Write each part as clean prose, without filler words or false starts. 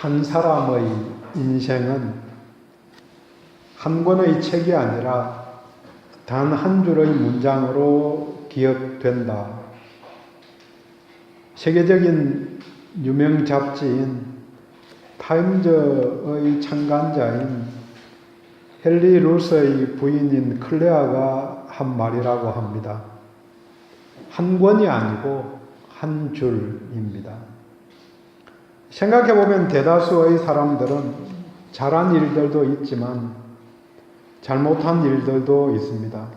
한 사람의 인생은 한 권의 책이 아니라 단 한 줄의 문장으로 기억된다. 세계적인 유명 잡지인 타임즈의 창간자인 헨리 루스의 부인인 클레아가 한 말이라고 합니다. 한 권이 아니고 한 줄입니다. 생각해보면 대다수의 사람들은 잘한 일들도 있지만 잘못한 일들도 있습니다.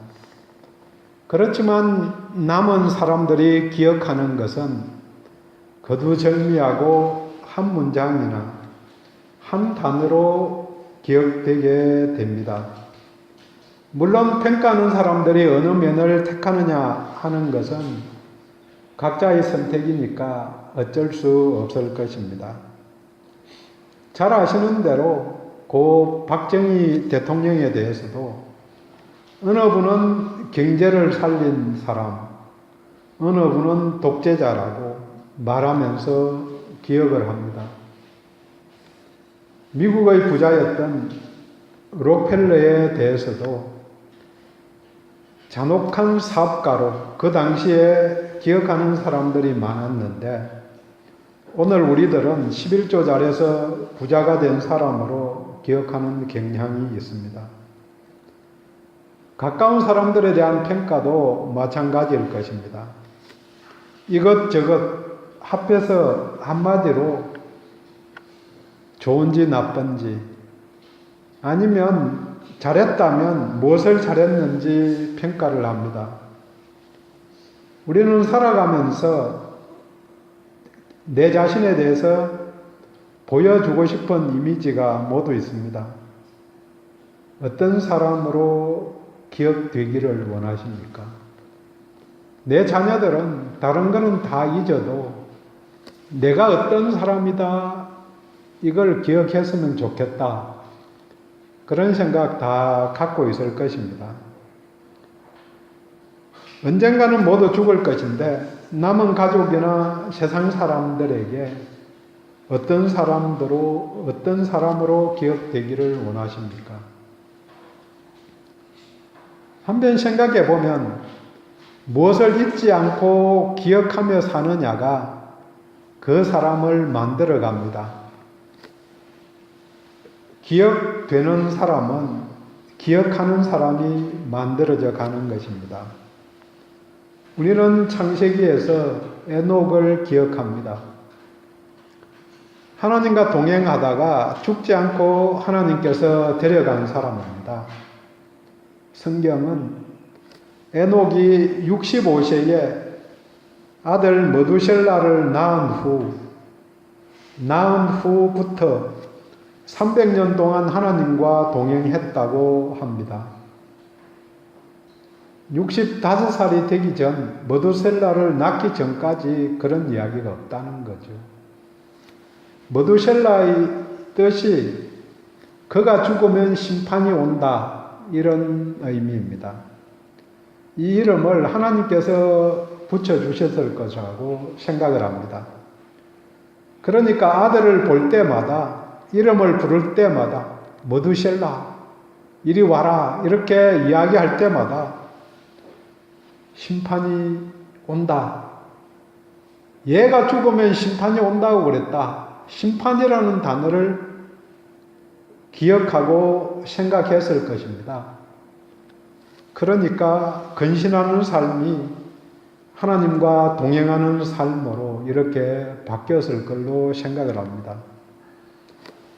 그렇지만 남은 사람들이 기억하는 것은 거두절미하고 한 문장이나 한 단어로 기억되게 됩니다. 물론 평가하는 사람들이 어느 면을 택하느냐 하는 것은 각자의 선택이니까 어쩔 수 없을 것입니다. 잘 아시는 대로 고 박정희 대통령에 대해서도 어느 분은 경제를 살린 사람, 어느 분은 독재자라고 말하면서 기억을 합니다. 미국의 부자였던 록펠러에 대해서도 잔혹한 사업가로 그 당시에 기억하는 사람들이 많았는데 오늘 우리들은 11조 잘해서 부자가 된 사람으로 기억하는 경향이 있습니다. 가까운 사람들에 대한 평가도 마찬가지일 것입니다. 이것저것 합해서 한마디로 좋은지 나쁜지 아니면 잘했다면 무엇을 잘했는지 평가를 합니다. 우리는 살아가면서 내 자신에 대해서 보여주고 싶은 이미지가 모두 있습니다. 어떤 사람으로 기억되기를 원하십니까? 내 자녀들은 다른 거는 다 잊어도 내가 어떤 사람이다 이걸 기억했으면 좋겠다. 그런 생각 다 갖고 있을 것입니다. 언젠가는 모두 죽을 것인데 남은 가족이나 세상 사람들에게 어떤 사람으로 기억되기를 원하십니까? 한번 생각해 보면 무엇을 잊지 않고 기억하며 사느냐가 그 사람을 만들어 갑니다. 기억되는 사람은 기억하는 사람이 만들어져 가는 것입니다. 우리는 창세기에서 에녹을 기억합니다. 하나님과 동행하다가 죽지 않고 하나님께서 데려간 사람입니다. 성경은 에녹이 65세에 아들 머두셀라를 낳은 후부터 300년 동안 하나님과 동행했다고 합니다. 65살이 되기 전 머두셀라를 낳기 전까지 그런 이야기가 없다는 거죠. 머두셀라의 뜻이 그가 죽으면 심판이 온다 이런 의미입니다. 이 이름을 하나님께서 붙여주셨을 것이라고 생각을 합니다. 그러니까 아들을 볼 때마다 이름을 부를 때마다 머두셀라 이리 와라 이렇게 이야기할 때마다 심판이 온다. 얘가 죽으면 심판이 온다고 그랬다. 심판이라는 단어를 기억하고 생각했을 것입니다. 그러니까 근신하는 삶이 하나님과 동행하는 삶으로 이렇게 바뀌었을 걸로 생각을 합니다.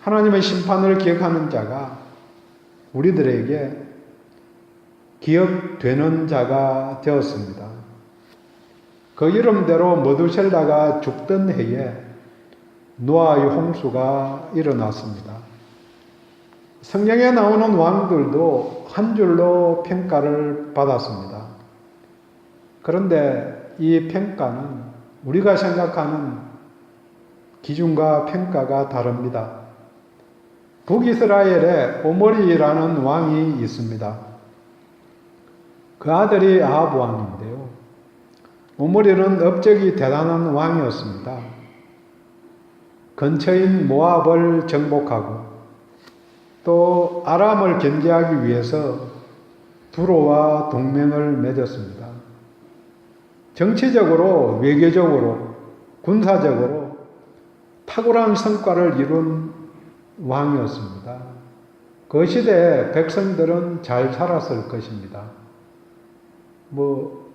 하나님의 심판을 기억하는 자가 우리들에게 기억되는 자가 되었습니다. 그 이름대로 머두셀라가 죽던 해에 노아의 홍수가 일어났습니다. 성경에 나오는 왕들도 한 줄로 평가를 받았습니다. 그런데 이 평가는 우리가 생각하는 기준과 평가가 다릅니다. 북이스라엘에 오므리라는 왕이 있습니다. 그 아들이 아합 왕인데요. 오므리는 업적이 대단한 왕이었습니다. 근처인 모압을 정복하고 또 아람을 견제하기 위해서 두로와 동맹을 맺었습니다. 정치적으로, 외교적으로, 군사적으로 탁월한 성과를 이룬 왕이었습니다. 그 시대에 백성들은 잘 살았을 것입니다.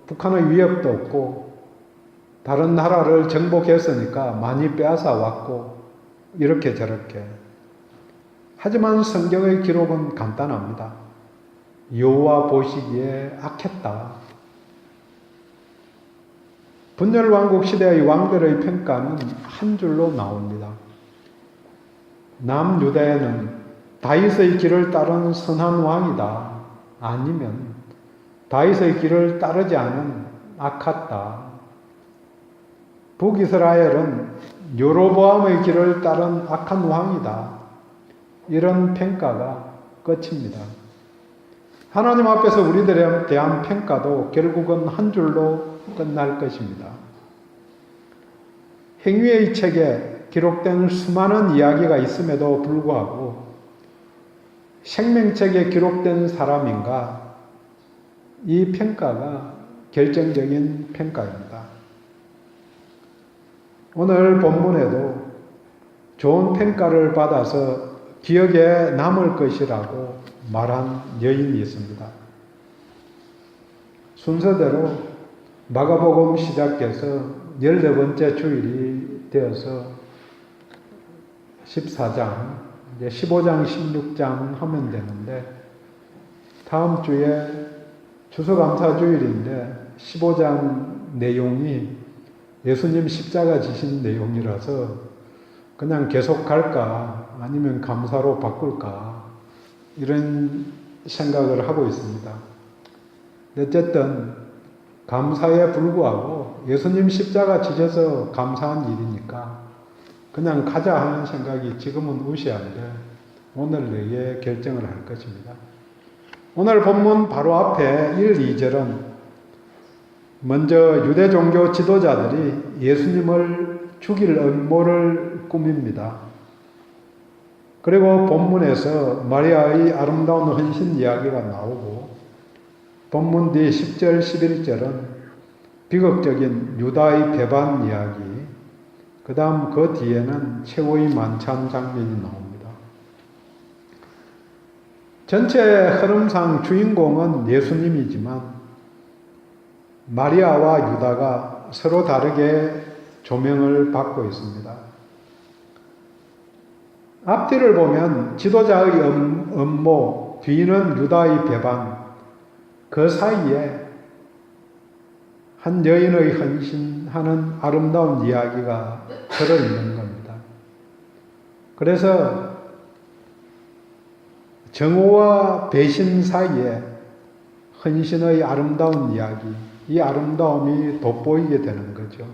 북한의 위협도 없고 다른 나라를 정복했으니까 많이 빼앗아 왔고 이렇게 저렇게. 하지만 성경의 기록은 간단합니다. 여호와 보시기에 악했다. 분열왕국 시대의 왕들의 평가는 한 줄로 나옵니다. 남유다에는 다윗의 길을 따른 선한 왕이다. 아니면 다윗의 길을 따르지 않은 악했다. 북이스라엘은 여로보암의 길을 따른 악한 왕이다. 이런 평가가 끝입니다. 하나님 앞에서 우리들에 대한 평가도 결국은 한 줄로 끝날 것입니다. 행위의 책에 기록된 수많은 이야기가 있음에도 불구하고 생명책에 기록된 사람인가? 이 평가가 결정적인 평가입니다. 오늘 본문에도 좋은 평가를 받아서 기억에 남을 것이라고 말한 여인이 있습니다. 순서대로 마가복음 시작해서 14번째 주일이 되어서 14장, 이제 15장, 16장 하면 되는데 다음 주에 추수감사 주일인데 15장 내용이 예수님 십자가 지신 내용이라서 그냥 계속 갈까 아니면 감사로 바꿀까 이런 생각을 하고 있습니다. 어쨌든 감사에 불구하고 예수님 십자가 지셔서 감사한 일이니까 그냥 가자 하는 생각이 지금은 우시한데 오늘 내에 결정을 할 것입니다. 오늘 본문 바로 앞에 1, 2절은 먼저 유대 종교 지도자들이 예수님을 죽일 음모를 꾸밉니다. 그리고 본문에서 마리아의 아름다운 헌신 이야기가 나오고 본문 뒤 10절, 11절은 비극적인 유다의 배반 이야기, 그 다음 그 뒤에는 최후의 만찬 장면이 나옵니다. 전체 흐름상 주인공은 예수님이지만 마리아와 유다가 서로 다르게 조명을 받고 있습니다. 앞뒤를 보면 지도자의 음모, 뒤는 유다의 배반, 그 사이에 한 여인의 헌신하는 아름다운 이야기가 들어있는 겁니다. 그래서 정오와 배신 사이에 헌신의 아름다운 이야기, 이 아름다움이 돋보이게 되는 거죠.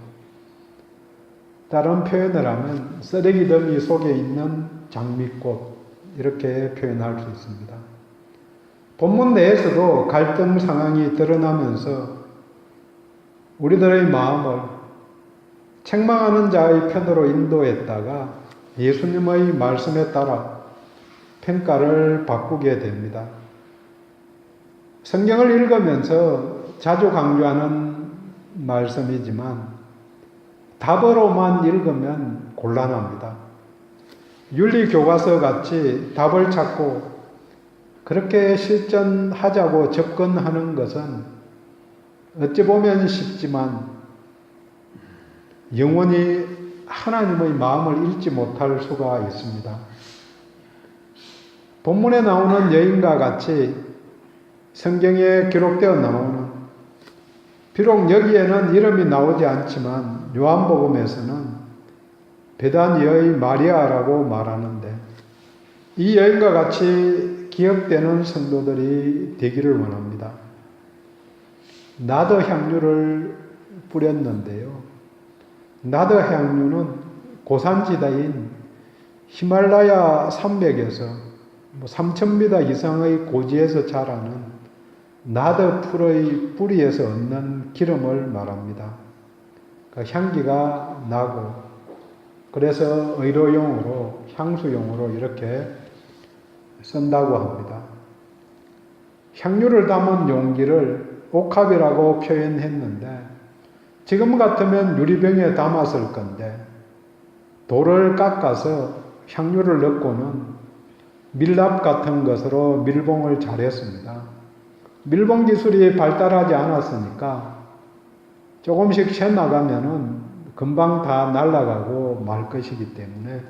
다른 표현을 하면 쓰레기 더미 속에 있는 장미꽃 이렇게 표현할 수 있습니다. 본문 내에서도 갈등 상황이 드러나면서 우리들의 마음을 책망하는 자의 편으로 인도했다가 예수님의 말씀에 따라 평가를 바꾸게 됩니다. 성경을 읽으면서 자주 강조하는 말씀이지만 답으로만 읽으면 곤란합니다. 윤리교과서 같이 답을 찾고 그렇게 실천하자고 접근하는 것은 어찌 보면 쉽지만 영원히 하나님의 마음을 읽지 못할 수가 있습니다. 본문에 나오는 여인과 같이 성경에 기록되어 나오는, 비록 여기에는 이름이 나오지 않지만 요한복음에서는 베다니의 마리아라고 말하는데 이 여인과 같이 기억되는 성도들이 되기를 원합니다. 나드 향유를 뿌렸는데요. 나드 향유는 고산지대인 히말라야 산맥에서 3,000m 이상의 고지에서 자라는 나드 풀의 뿌리에서 얻는 기름을 말합니다. 그러니까 향기가 나고 그래서 의료용으로, 향수용으로 이렇게 쓴다고 합니다. 향유를 담은 용기를 옥합이라고 표현했는데 지금 같으면 유리병에 담았을 건데 돌을 깎아서 향유를 넣고는 밀랍 같은 것으로 밀봉을 잘했습니다. 밀봉 기술이 발달하지 않았으니까 조금씩 새나가면은 금방 다 날아가고 말 것이기 때문에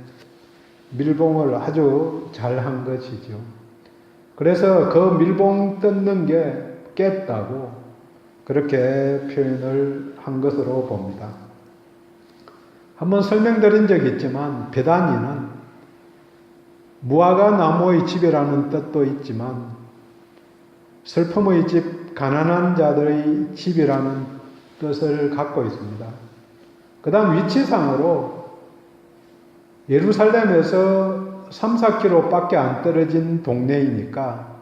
밀봉을 아주 잘 한 것이죠. 그래서 그 밀봉 뜯는 게 깼다고 그렇게 표현을 한 것으로 봅니다. 한번 설명드린 적이 있지만 베다니는 무화과 나무의 집이라는 뜻도 있지만 슬픔의 집, 가난한 자들의 집이라는 뜻을 갖고 있습니다. 그 다음 위치상으로 예루살렘에서 3-4km 밖에 안 떨어진 동네이니까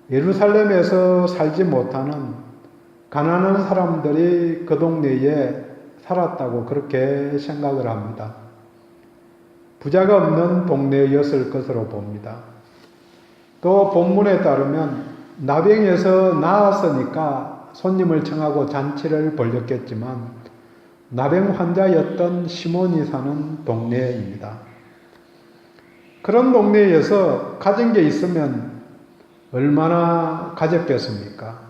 예루살렘에서 살지 못하는 가난한 사람들이 그 동네에 살았다고 그렇게 생각을 합니다. 부자가 없는 동네였을 것으로 봅니다. 또 본문에 따르면 나병에서 나았으니까 손님을 청하고 잔치를 벌였겠지만 나병 환자였던 시몬이 사는 동네입니다. 그런 동네에서 가진 게 있으면 얼마나 가졌겠습니까?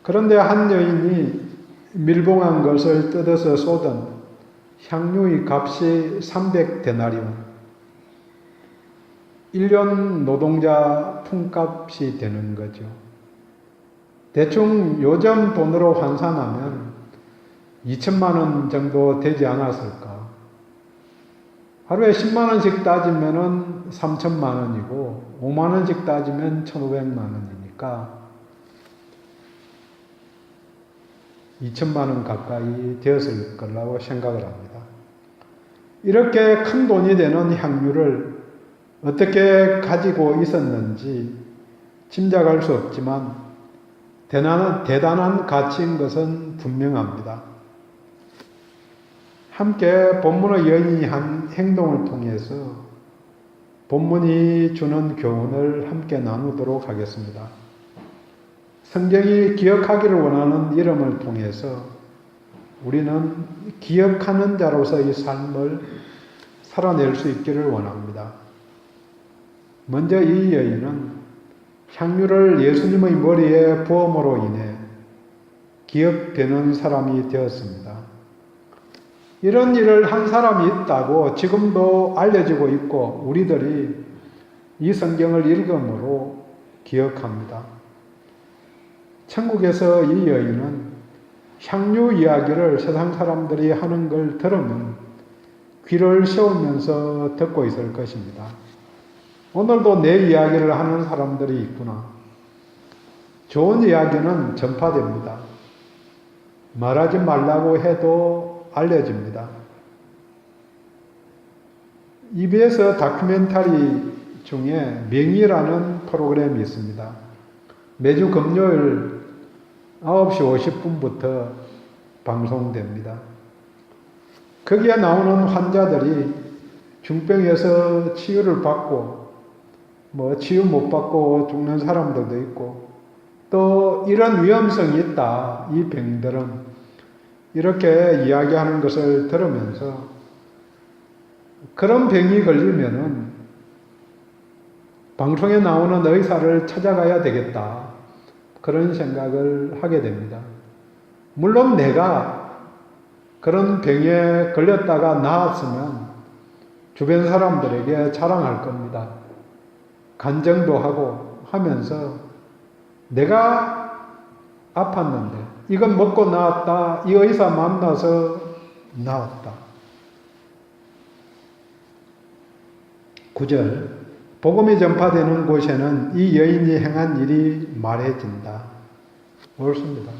그런데 한 여인이 밀봉한 것을 뜯어서 쏟은 향유의 값이 300데나리온, 1년 노동자 품값이 되는 거죠. 대충 요즘 돈으로 환산하면 2천만 원 정도 되지 않았을까. 하루에 10만 원씩 따지면 3천만 원이고 5만 원씩 따지면 1,500만 원이니까 2천만 원 가까이 되었을 거라고 생각을 합니다. 이렇게 큰 돈이 되는 향유를 어떻게 가지고 있었는지 짐작할 수 없지만 대단한 가치인 것은 분명합니다. 함께 본문의 여인이 한 행동을 통해서 본문이 주는 교훈을 함께 나누도록 하겠습니다. 성경이 기억하기를 원하는 이름을 통해서 우리는 기억하는 자로서의 삶을 살아낼 수 있기를 원합니다. 먼저 이 여인은 향유를 예수님의 머리에 부음으로 인해 기억되는 사람이 되었습니다. 이런 일을 한 사람이 있다고 지금도 알려지고 있고 우리들이 이 성경을 읽음으로 기억합니다. 천국에서 이 여인은 향유 이야기를 세상 사람들이 하는 걸 들으면 귀를 세우면서 듣고 있을 것입니다. 오늘도 내 이야기를 하는 사람들이 있구나. 좋은 이야기는 전파됩니다. 말하지 말라고 해도 알려집니다. EBS 다큐멘터리 중에 명의라는 프로그램이 있습니다. 매주 금요일 9시 50분부터 방송됩니다. 거기에 나오는 환자들이 중병에서 치유를 받고 치유 못 받고 죽는 사람들도 있고 또 이런 위험성이 있다. 이 병들은 이렇게 이야기하는 것을 들으면서 그런 병이 걸리면은 방송에 나오는 의사를 찾아가야 되겠다. 그런 생각을 하게 됩니다. 물론 내가 그런 병에 걸렸다가 나았으면 주변 사람들에게 자랑할 겁니다. 간증도 하고 하면서 내가 아팠는데 이건 먹고 나았다. 이 의사 만나서 나았다. 9절 복음이 전파되는 곳에는 이 여인이 행한 일이 말해진다. 옳습니다.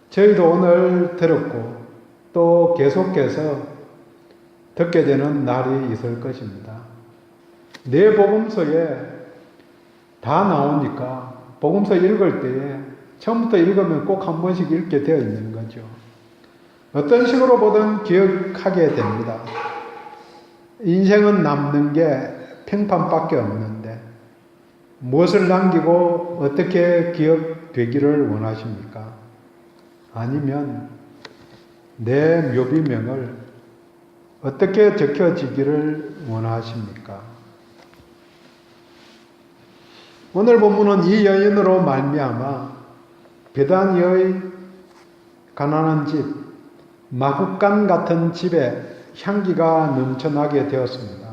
저희도 오늘 들었고 또 계속해서 듣게 되는 날이 있을 것입니다. 내 복음서에 다 나오니까 복음서 읽을 때에 처음부터 읽으면 꼭 한 번씩 읽게 되어 있는 거죠. 어떤 식으로 보든 기억하게 됩니다. 인생은 남는 게 평판밖에 없는데 무엇을 남기고 어떻게 기억되기를 원하십니까? 아니면 내 묘비명을 어떻게 적혀지기를 원하십니까? 오늘 본문은 이 여인으로 말미암아 베다니의 가난한 집, 마구간 같은 집에 향기가 넘쳐나게 되었습니다.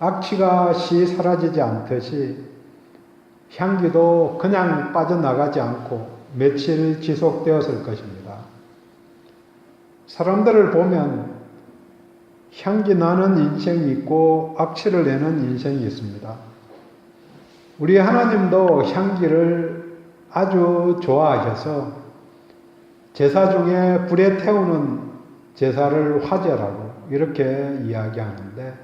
악취가 시 사라지지 않듯이 향기도 그냥 빠져나가지 않고 며칠 지속되었을 것입니다. 사람들을 보면 향기 나는 인생이 있고 악취를 내는 인생이 있습니다. 우리 하나님도 향기를 아주 좋아하셔서 제사 중에 불에 태우는 제사를 화제라고 이렇게 이야기하는데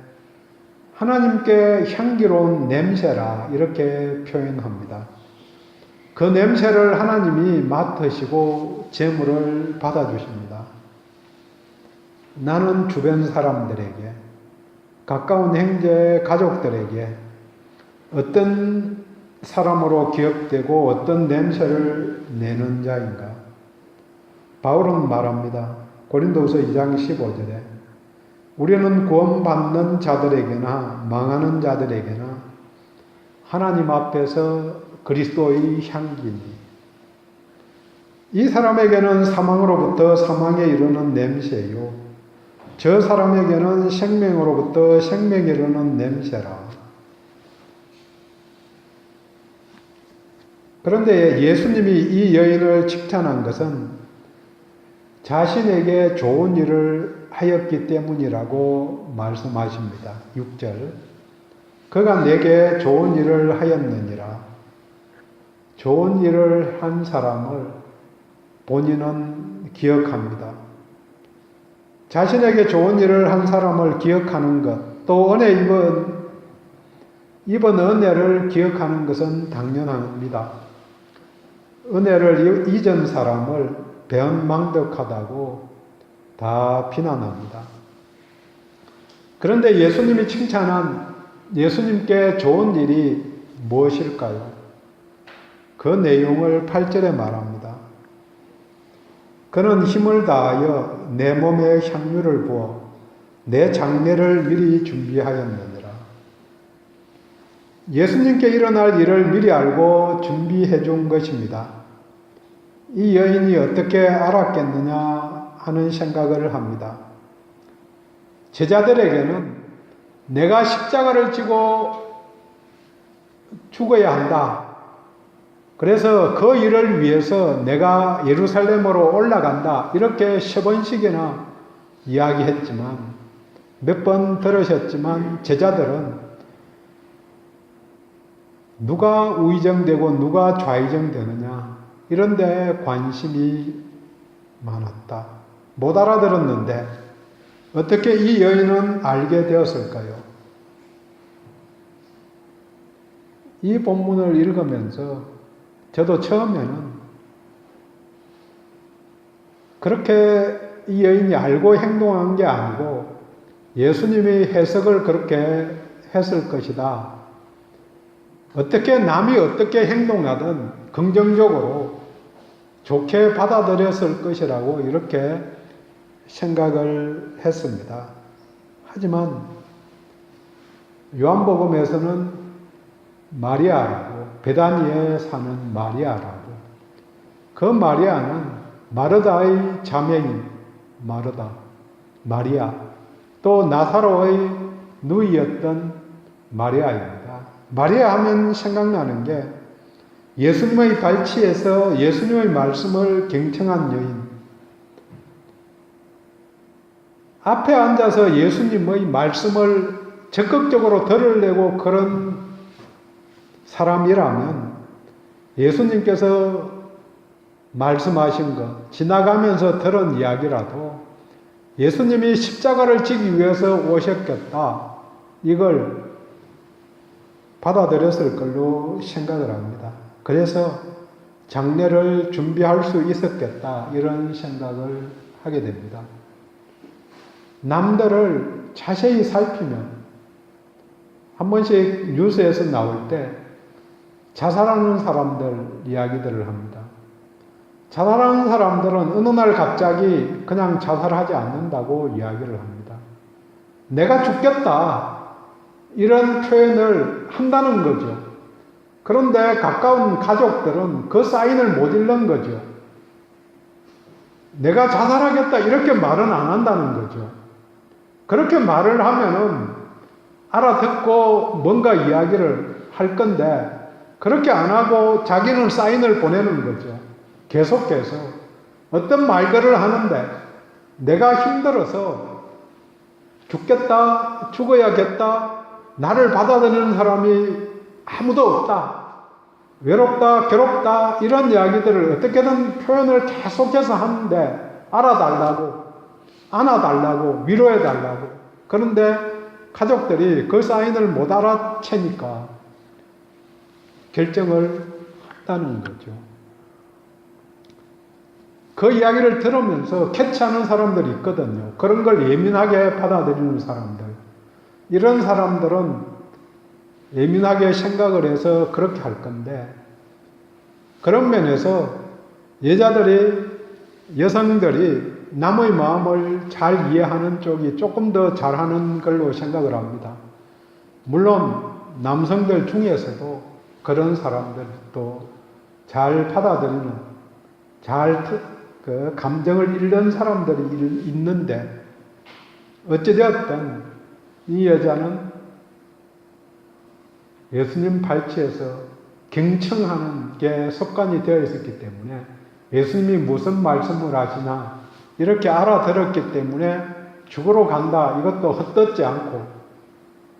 하나님께 향기로운 냄새라 이렇게 표현합니다. 그 냄새를 하나님이 맡으시고 제물을 받아주십니다. 나는 주변 사람들에게, 가까운 형제 가족들에게 어떤 사람으로 기억되고 어떤 냄새를 내는 자인가? 바울은 말합니다. 고린도후서 2장 15절에 우리는 구원받는 자들에게나 망하는 자들에게나 하나님 앞에서 그리스도의 향기니 이 사람에게는 사망으로부터 사망에 이르는 냄새요 저 사람에게는 생명으로부터 생명에 이르는 냄새라. 그런데 예수님이 이 여인을 칭찬한 것은 자신에게 좋은 일을 하였기 때문이라고 말씀하십니다. 6절 그가 내게 좋은 일을 하였느니라. 좋은 일을 한 사람을 본인은 기억합니다. 자신에게 좋은 일을 한 사람을 기억하는 것, 또 은혜 입은 은혜를 기억하는 것은 당연합니다. 은혜를 잊은 사람을 배은망덕하다고 다 비난합니다. 그런데 예수님이 칭찬한 예수님께 좋은 일이 무엇일까요? 그 내용을 8절에 말합니다. 그는 힘을 다하여 내 몸에 향유를 부어 내 장례를 미리 준비하였느니라. 예수님께 일어날 일을 미리 알고 준비해 준 것입니다. 이 여인이 어떻게 알았겠느냐 하는 생각을 합니다. 제자들에게는 내가 십자가를 지고 죽어야 한다. 그래서 그 일을 위해서 내가 예루살렘으로 올라간다. 이렇게 3번씩이나 이야기했지만 몇 번 들으셨지만 제자들은 누가 우의정되고 누가 좌의정되느냐 이런 데 관심이 많았다. 못 알아들었는데 어떻게 이 여인은 알게 되었을까요? 이 본문을 읽으면서 저도 처음에는 그렇게 이 여인이 알고 행동한 게 아니고 예수님이 해석을 그렇게 했을 것이다. 어떻게 남이 어떻게 행동하든 긍정적으로 좋게 받아들였을 것이라고 이렇게 생각을 했습니다. 하지만 요한복음에서는 마리아라고 베다니에 사는 마리아라고 그 마리아는 마르다의 자매인 마리아 또 나사로의 누이였던 마리아입니다. 마리아 하면 생각나는 게 예수님의 발치에서 예수님의 말씀을 경청한 여인 앞에 앉아서 예수님의 말씀을 적극적으로 들으려고 그런 사람이라면 예수님께서 말씀하신 것, 지나가면서 들은 이야기라도 예수님이 십자가를 지기 위해서 오셨겠다. 이걸 받아들였을 걸로 생각을 합니다. 그래서 장례를 준비할 수 있었겠다 이런 생각을 하게 됩니다. 남들을 자세히 살피면 한 번씩 뉴스에서 나올 때 자살하는 사람들 이야기들을 합니다. 자살하는 사람들은 어느 날 갑자기 그냥 자살하지 않는다고 이야기를 합니다. 내가 죽겠다 이런 표현을 한다는 거죠. 그런데 가까운 가족들은 그 사인을 못 읽는 거죠. 내가 자살하겠다 이렇게 말은 안 한다는 거죠. 그렇게 말을 하면은 알아듣고 뭔가 이야기를 할 건데 그렇게 안 하고 자기는 사인을 보내는 거죠. 계속해서 어떤 말들을 하는데 내가 힘들어서 죽겠다, 죽어야겠다, 나를 받아들이는 사람이 아무도 없다, 외롭다, 괴롭다 이런 이야기들을 어떻게든 표현을 계속해서 하는데 알아달라고, 안아달라고, 위로해달라고. 그런데 가족들이 그 사인을 못 알아채니까 결정을 했다는 거죠. 그 이야기를 들으면서 캐치하는 사람들이 있거든요. 그런 걸 예민하게 받아들이는 사람들. 이런 사람들은 예민하게 생각을 해서 그렇게 할 건데, 그런 면에서 여성들이 남의 마음을 잘 이해하는 쪽이 조금 더 잘하는 걸로 생각을 합니다. 물론 남성들 중에서도 그런 사람들도 잘 받아들이는, 그 감정을 읽는 사람들이 있는데, 어찌되었든 이 여자는 예수님 발치에서 경청하는 게 습관이 되어 있었기 때문에 예수님이 무슨 말씀을 하시나 이렇게 알아들었기 때문에 죽으러 간다 이것도 헛되지 않고,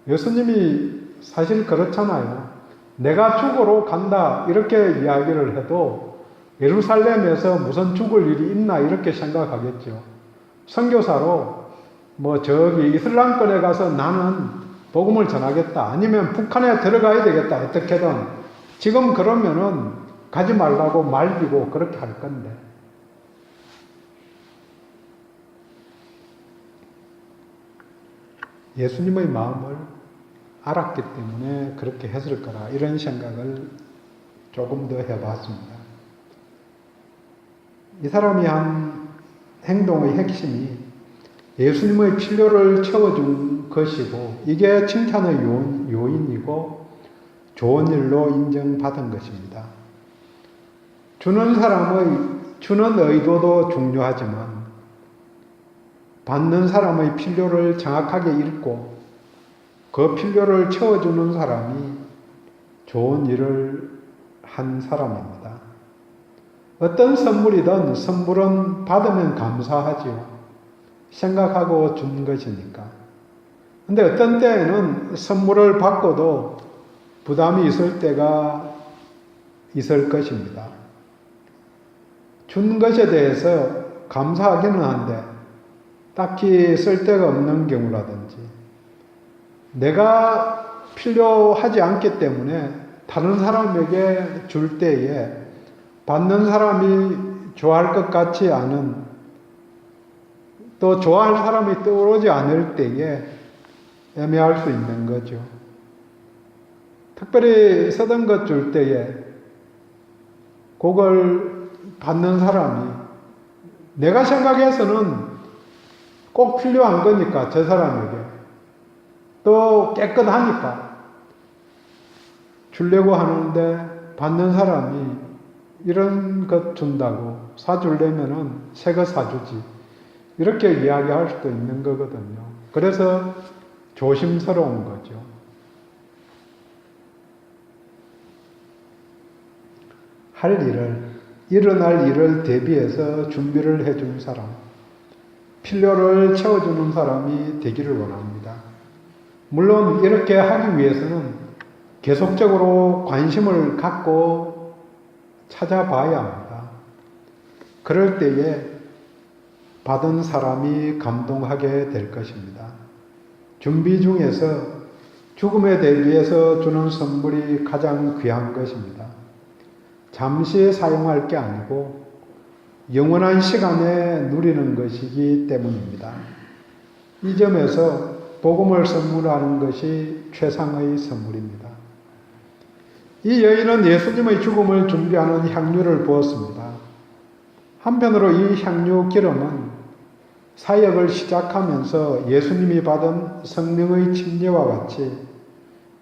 예수님이 사실 그렇잖아요. 내가 죽으러 간다 이렇게 이야기를 해도 예루살렘에서 무슨 죽을 일이 있나 이렇게 생각하겠죠. 선교사로 저기 이슬람권에 가서 나는 복음을 전하겠다, 아니면 북한에 들어가야 되겠다, 어떻게든 지금 그러면은 가지 말라고 말리고 그렇게 할 건데, 예수님의 마음을 알았기 때문에 그렇게 했을 거라 이런 생각을 조금 더 해봤습니다. 이 사람이 한 행동의 핵심이 예수님의 필요를 채워준 것이고, 이게 칭찬의 요인이고 좋은 일로 인정받은 것입니다. 주는 의도도 중요하지만 받는 사람의 필요를 정확하게 읽고 그 필요를 채워주는 사람이 좋은 일을 한 사람입니다. 어떤 선물이든 선물은 받으면 감사하지요. 생각하고 준 것이니까. 근데 어떤 때에는 선물을 받고도 부담이 있을 때가 있을 것입니다. 준 것에 대해서 감사하기는 한데 딱히 쓸데가 없는 경우라든지, 내가 필요하지 않기 때문에 다른 사람에게 줄 때에 받는 사람이 좋아할 것 같지 않은, 또 좋아할 사람이 떠오르지 않을 때에 애매할 수 있는 거죠. 특별히 쓰던 것 줄 때에 그걸 받는 사람이 내가 생각해서는 꼭 필요한 거니까, 저 사람에게 또 깨끗하니까 주려고 하는데 받는 사람이 이런 것 준다고 사주려면은 새 거 사주지 이렇게 이야기할 수도 있는 거거든요. 그래서 조심스러운 거죠. 일어날 일을 대비해서 준비를 해준 사람, 필요를 채워주는 사람이 되기를 원합니다. 물론 이렇게 하기 위해서는 계속적으로 관심을 갖고 찾아봐야 합니다. 그럴 때에 받은 사람이 감동하게 될 것입니다. 준비 중에서 죽음에 대비해서 주는 선물이 가장 귀한 것입니다. 잠시 사용할 게 아니고 영원한 시간에 누리는 것이기 때문입니다. 이 점에서 복음을 선물하는 것이 최상의 선물입니다. 이 여인은 예수님의 죽음을 준비하는 향유를 부었습니다. 한편으로 이 향유 기름은 사역을 시작하면서 예수님이 받은 성령의 침례와 같이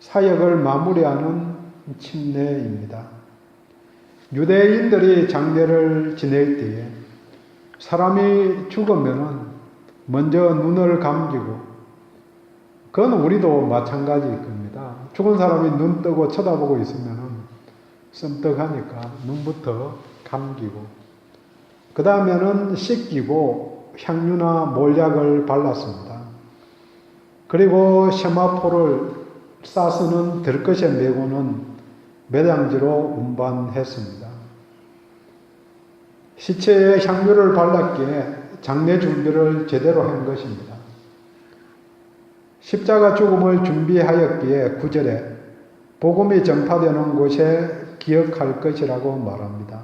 사역을 마무리하는 침례입니다. 유대인들이 장례를 지낼 때에 사람이 죽으면 먼저 눈을 감기고, 그건 우리도 마찬가지일 겁니다. 죽은 사람이 눈 뜨고 쳐다보고 있으면 썸떡하니까 눈부터 감기고, 그 다음에는 씻기고 향유나 몰약을 발랐습니다. 그리고 세마포를 싸서는 들것에 메고는 매장지로 운반했습니다. 시체에 향유를 발랐기에 장례 준비를 제대로 한 것입니다. 십자가 죽음을 준비하였기에 9절에 복음이 전파되는 곳에 기억할 것이라고 말합니다.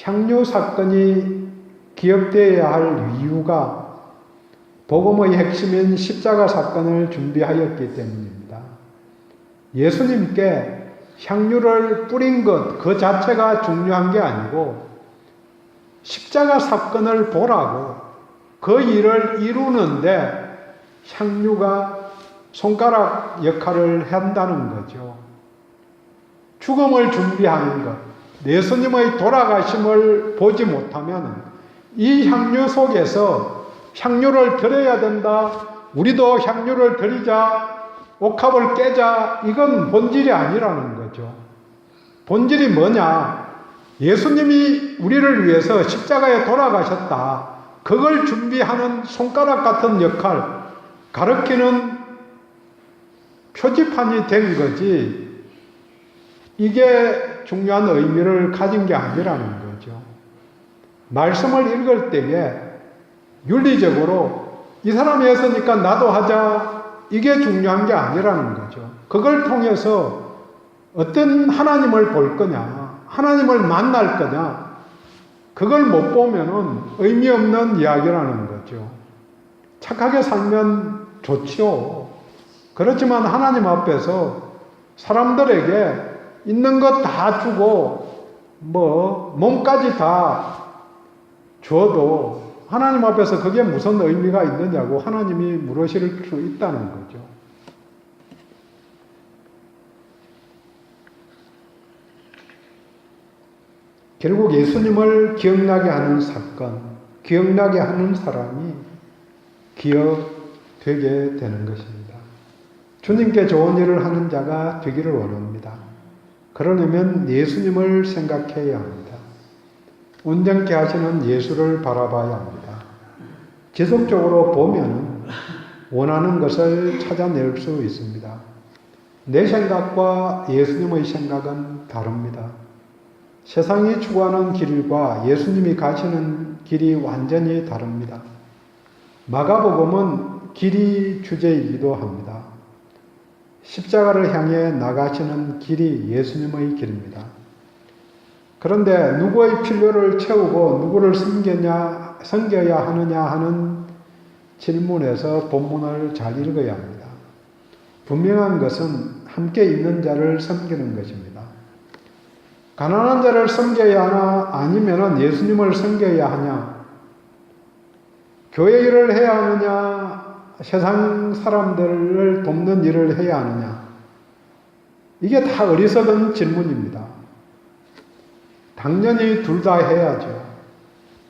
향유 사건이 기억되어야 할 이유가 복음의 핵심인 십자가 사건을 준비하였기 때문입니다. 예수님께 향유를 뿌린 것 그 자체가 중요한 게 아니고 십자가 사건을 보라고 그 일을 이루는데 향유가 손가락 역할을 한다는 거죠. 죽음을 준비하는 것, 예수님의 돌아가심을 보지 못하면 이 향유 속에서 향유를 드려야 된다, 우리도 향유를 드리자, 옥합을 깨자, 이건 본질이 아니라는 거죠. 본질이 뭐냐? 예수님이 우리를 위해서 십자가에 돌아가셨다. 그걸 준비하는 손가락 같은 역할, 가르치는 표지판이 된 거지, 이게 중요한 의미를 가진 게 아니라는 거죠. 말씀을 읽을 때에 윤리적으로 이 사람이 했으니까 나도 하자, 이게 중요한 게 아니라는 거죠. 그걸 통해서 어떤 하나님을 볼 거냐, 하나님을 만날 거냐, 그걸 못 보면은 의미 없는 이야기라는 거죠. 착하게 살면 좋지요. 그렇지만 하나님 앞에서 사람들에게 있는 것 다 주고 몸까지 다 줘도 하나님 앞에서 그게 무슨 의미가 있느냐고 하나님이 물으실 수 있다는 거죠. 결국 예수님을 기억나게 하는 사건, 기억나게 하는 사람이 기억되게 되는 것입니다. 주님께 좋은 일을 하는 자가 되기를 원합니다. 그러려면 예수님을 생각해야 합니다. 온전케 하시는 예수를 바라봐야 합니다. 지속적으로 보면 원하는 것을 찾아낼 수 있습니다. 내 생각과 예수님의 생각은 다릅니다. 세상이 추구하는 길과 예수님이 가시는 길이 완전히 다릅니다. 마가복음은 길이 주제이기도 합니다. 십자가를 향해 나가시는 길이 예수님의 길입니다. 그런데 누구의 필요를 채우고 누구를 섬겨야 하느냐 하는 질문에서 본문을 잘 읽어야 합니다. 분명한 것은 함께 있는 자를 섬기는 것입니다. 가난한 자를 섬겨야 하나, 아니면 예수님을 섬겨야 하냐, 교회 일을 해야 하느냐, 세상 사람들을 돕는 일을 해야 하느냐, 이게 다 어리석은 질문입니다. 당연히 둘 다 해야죠.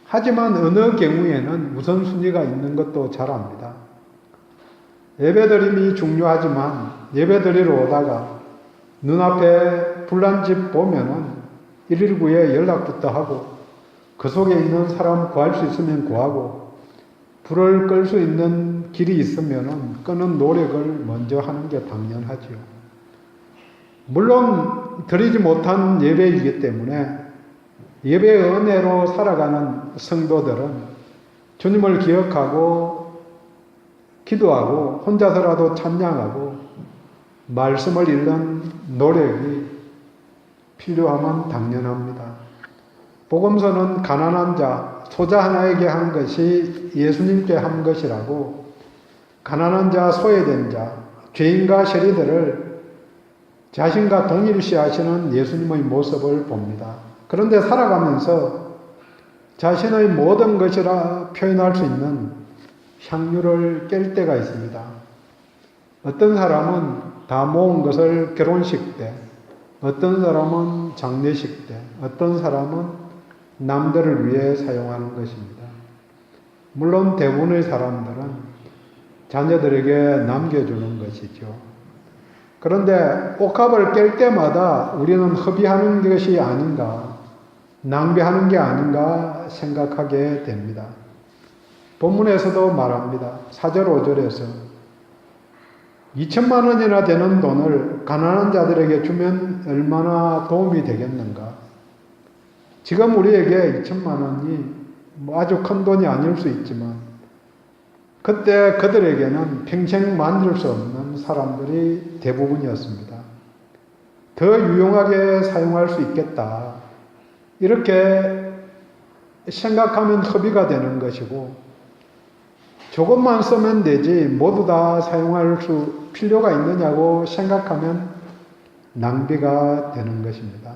하지만 어느 경우에는 우선순위가 있는 것도 잘 압니다. 예배드림이 중요하지만 예배드리러 오다가 눈앞에 불난 집 보면은 119에 연락부터 하고, 그 속에 있는 사람 구할 수 있으면 구하고, 불을 끌 수 있는 길이 있으면 끄는 노력을 먼저 하는 게 당연하지요. 물론 드리지 못한 예배이기 때문에 예배의 은혜로 살아가는 성도들은 주님을 기억하고 기도하고 혼자서라도 찬양하고 말씀을 읽는 노력이 필요함은 당연합니다. 복음서는 가난한 자, 소자 하나에게 한 것이 예수님께 한 것이라고 가난한 자, 소외된 자, 죄인과 세리들을 자신과 동일시하시는 예수님의 모습을 봅니다. 그런데 살아가면서 자신의 모든 것이라 표현할 수 있는 향유를 깰 때가 있습니다. 어떤 사람은 다 모은 것을 결혼식 때, 어떤 사람은 장례식 때, 어떤 사람은 남들을 위해 사용하는 것입니다. 물론 대부분의 사람들은 자녀들에게 남겨주는 것이죠. 그런데 옥합을 깰 때마다 우리는 허비하는 것이 아닌가, 낭비하는 게 아닌가 생각하게 됩니다. 본문에서도 말합니다. 4절 5절에서 2천만 원이나 되는 돈을 가난한 자들에게 주면 얼마나 도움이 되겠는가. 지금 우리에게 2천만 원이 아주 큰 돈이 아닐 수 있지만 그때 그들에게는 평생 만들 수 없는 사람들이 대부분이었습니다. 더 유용하게 사용할 수 있겠다. 이렇게 생각하면 허비가 되는 것이고 조금만 쓰면 되지 모두 다 사용할 수 필요가 있느냐고 생각하면 낭비가 되는 것입니다.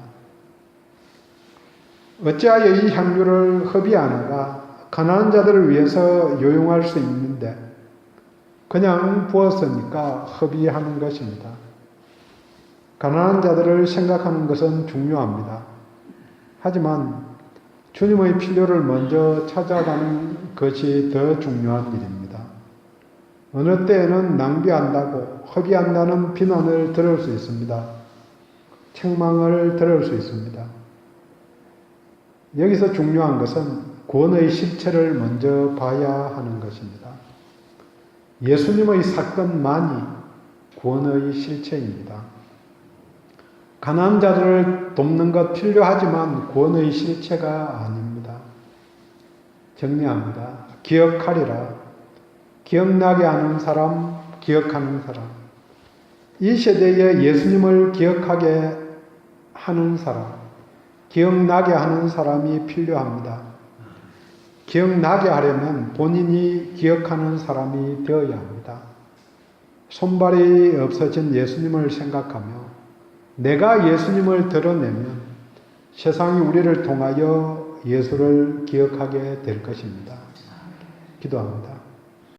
어찌하여 이 향유를 허비하는가? 가난한 자들을 위해서 요용할 수 있는데 그냥 부었으니까 허비하는 것입니다. 가난한 자들을 생각하는 것은 중요합니다. 하지만 주님의 필요를 먼저 찾아가는 것이 더 중요한 일입니다. 어느 때에는 낭비한다고 허비한다는 비난을 들을 수 있습니다. 책망을 들을 수 있습니다. 여기서 중요한 것은 구원의 실체를 먼저 봐야 하는 것입니다. 예수님의 사건만이 구원의 실체입니다. 가난한 자들을 돕는 것 필요하지만 구원의 실체가 아닙니다. 정리합니다. 기억하리라. 기억나게 하는 사람, 기억하는 사람. 이 세대에 예수님을 기억하게 하는 사람, 기억나게 하는 사람이 필요합니다. 기억나게 하려면 본인이 기억하는 사람이 되어야 합니다. 손발이 없어진 예수님을 생각하며 내가 예수님을 드러내면 세상이 우리를 통하여 예수를 기억하게 될 것입니다. 기도합니다.